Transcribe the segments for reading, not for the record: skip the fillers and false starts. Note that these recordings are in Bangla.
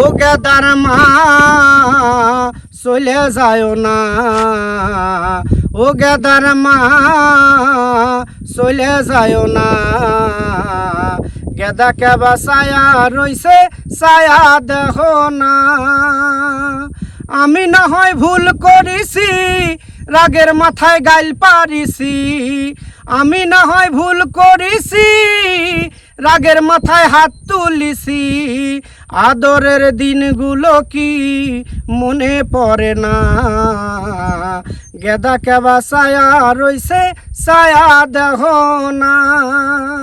ও গেদার মা চলে যায় না, ও গেদার মা চলে যায় না, গেদাকে বাসায়া রইছে ছায়া দেখো না। আমি না হয় ভুল করেছি, রাগের মাথায় গাইল পারিছি, আমি না হয় ভুল করেছি, রাগের মাথায় হাত তুলিছি, আদরের দিনগুলো কি মনে পড়ে না, গেদা কেবা ছায়া রইছে ছায়া দেখো না।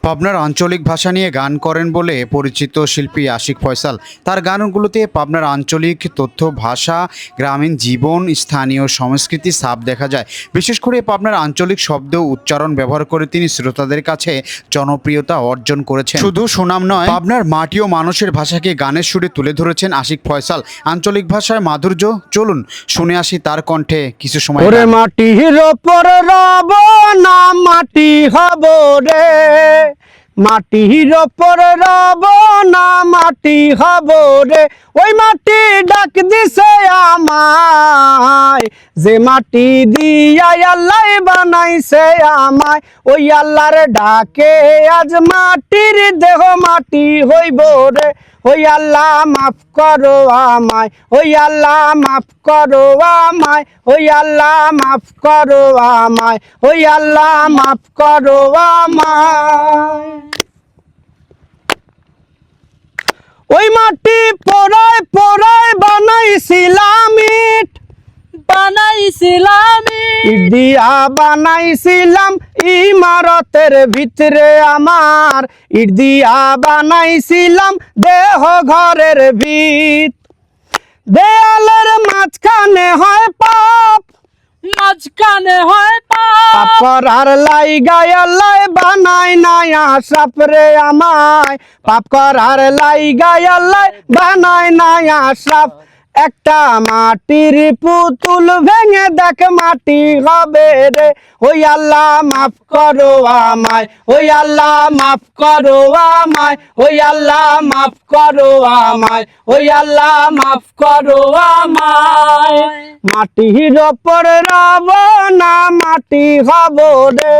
পাবনার আঞ্চলিক ভাষা নিয়ে গান করেন বলে পরিচিত শিল্পী আশিক ফয়সাল। তার গানগুলোতে পাবনার আঞ্চলিক তথ্য, ভাষা, গ্রামীণ জীবন, স্থানীয় সংস্কৃতি ছাপ দেখা যায়। বিশেষ করে পাবনার আঞ্চলিক শব্দ উচ্চারণ ব্যবহার করে তিনি শ্রোতাদের কাছে জনপ্রিয়তা অর্জন করেছেন। শুধু সুনাম নয়, পাবনার মাটি ও মানুষের ভাষাকে গানের সুরে তুলে ধরেছেন আশিক ফয়সাল। আঞ্চলিক ভাষায় মাধুর্য, চলুন শুনে আসি তার কণ্ঠে কিছু সময়। ওরে মাটির ওপর রব না মাটি হব রে, মাটির ওপর রব না মাটি হব রে, ওই মাটি ডাক দিছে আমায়, যে মাটি দিয়া আল্লাহ বানাইছে আমায়, ওই আল্লাহর ডাকে আজ মাটির দেহ মাটি হইব রে, ওই আল্লাহ মাফ করো আমায়, ওই আল্লাহ মাফ করো আমায়, ওই আল্লাহ মাফ করো আমায়, ওই আল্লাহ মাফ করো আমায়। ওই মাটি পোড়ায় পোড়ায় বানাইছিলাম ইট, বানাইছিলাম ইট দিয়া বানাইছিলাম ইমারতের ভিতরে আমার, ইট দিয়া বানাইছিলাম দেহ ঘরের ভিত, দেয়ালের মাঝখানে হয় পাপ, মাঝখানে হয় পাপ করার লাইগায় আল্লাহ বানাই নাই আশরাফ রে আমায়, পাপ করার লাইগায় আল্লাহ বানাই নাই আশরাফ, একটা মাটির পুতুল ভেঙে দেখ মাটি হবে রে, ওই আল্লাহ মাফ করো আমায়, ওই আল্লাহ মাফ করো আমায়, ওই আল্লাহ মাফ করো আমায়, ওই আল্লাহ মাফ করো আমায়। মাটির ওপর রব না মাটি হব রে,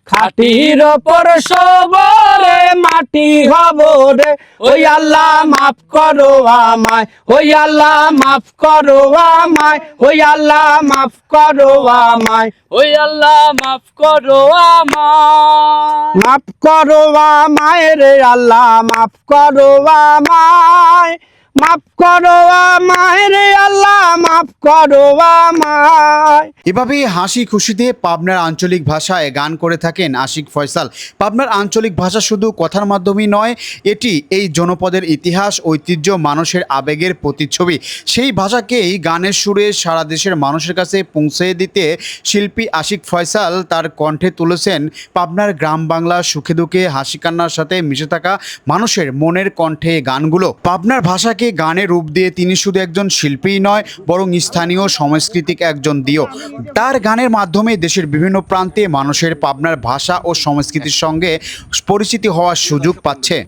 খাটির ওপর সবরে মাটি হব রে, ওই আল্লাহ মাফ করো আমায়, ওই আল্লাহ মাফ করো আমায়, ওই আল্লাহ মাফ করো আমায়, ওই আল্লাহ মাফ করো আমায়, মাফ করো আমায় রে আল্লাহ মাফ করো আমায়, মাফ করো আমায় রে আল্লাহ মাফ করো আমায়। এভাবেই হাসি খুশিতে পাবনার আঞ্চলিক ভাষায় গান করে থাকেন আশিক ফয়সাল। পাবনার আঞ্চলিক ভাষা শুধু কথার মাধ্যমেই নয়, এটি এই জনপদের ইতিহাস, ঐতিহ্য, মানুষের আবেগের প্রতিচ্ছবি। সেই ভাষাকেই গানের সুরে সারা দেশের মানুষের কাছে পৌঁছে দিতে শিল্পী আশিক ফয়সাল তার কণ্ঠে তুলেছেন পাবনার গ্রাম বাংলা, সুখে দুঃখে, হাসি কান্নার সাথে মিশে থাকা মানুষের মনের কণ্ঠে গানগুলো। পাবনার ভাষাকে গানে রূপ দিয়ে তিনি শুধু একজন শিল্পীই নয়, বরং স্থানীয় সাংস্কৃতিক একজন দিও। তার গানের মাধ্যমে দেশের বিভিন্ন প্রান্তে মানুষের পাবনার ভাষা ও সংস্কৃতির সঙ্গে পরিচিতি হওয়ার সুযোগ পাচ্ছে।